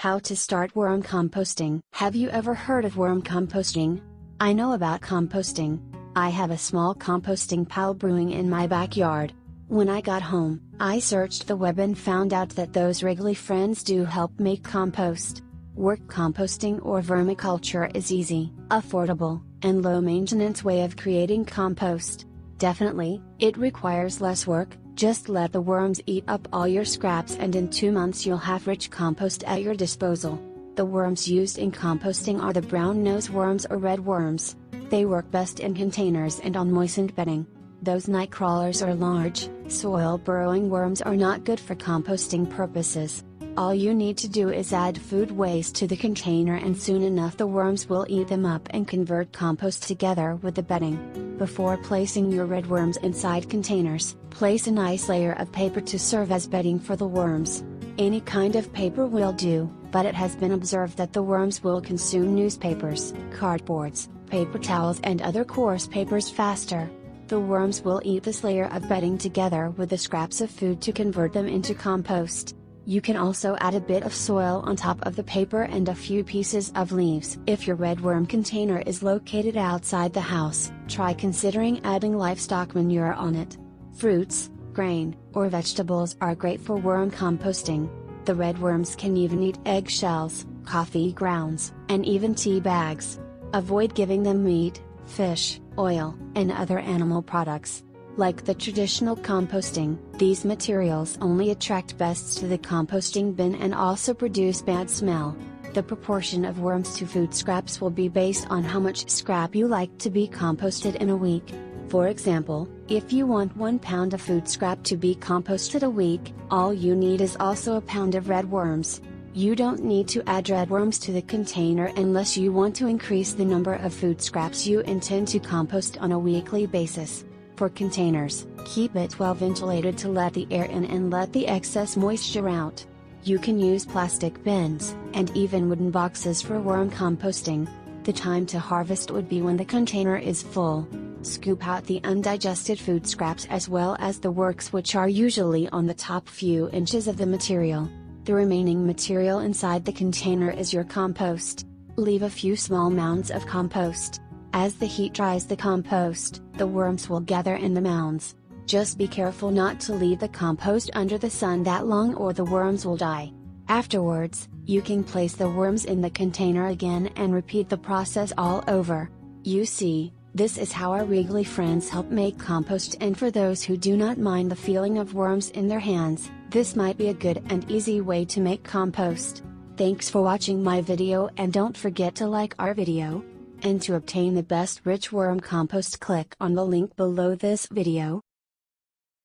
How to start worm composting. Have you ever heard of worm composting? I know about composting. I have a small composting pile brewing in my backyard. When I got home, I searched the web and found out that those Wriggly friends do help make compost. Work composting or vermiculture is easy, affordable, and low-maintenance way of creating compost. Definitely, it requires less work. Just let the worms eat up all your scraps and in 2 months you'll have rich compost at your disposal. The worms used in composting are the brown nose worms or redworms. They work best in containers and on moistened bedding. Those nightcrawlers or large, soil-burrowing worms are not good for composting purposes. All you need to do is add food waste to the container and soon enough the worms will eat them up and convert compost together with the bedding. Before placing your redworms inside containers, place a nice layer of paper to serve as bedding for the worms. Any kind of paper will do, but it has been observed that the worms will consume newspapers, cardboards, paper towels and other coarse papers faster. The worms will eat this layer of bedding together with the scraps of food to convert them into compost. You can also add a bit of soil on top of the paper and a few pieces of leaves. If your redworm container is located outside the house, try considering adding livestock manure on it. Fruits, grain, or vegetables are great for worm composting. The redworms can even eat eggshells, coffee grounds, and even tea bags. Avoid giving them meat, fish, oil, and other animal products. Like the traditional composting, these materials only attract pests to the composting bin and also produce bad smell. The proportion of worms to food scraps will be based on how much scrap you like to be composted in a week. For example, if you want 1 pound of food scrap to be composted a week, all you need is also a pound of redworms. You don't need to add redworms to the container unless you want to increase the number of food scraps you intend to compost on a weekly basis. For containers, keep it well ventilated to let the air in and let the excess moisture out. You can use plastic bins, and even wooden boxes for worm composting. The time to harvest would be when the container is full. Scoop out the undigested food scraps as well as the works which are usually on the top few inches of the material. The remaining material inside the container is your compost. Leave a few small mounds of compost. As the heat dries the compost, the worms will gather in the mounds. Just be careful not to leave the compost under the sun that long or the worms will die. Afterwards, you can place the worms in the container again and repeat the process all over. You see, this is how our Wriggly friends help make compost, and for those who do not mind the feeling of worms in their hands, this might be a good and easy way to make compost. Thanks for watching my video and don't forget to like our video. And to obtain the best rich worm compost, click on the link below this video.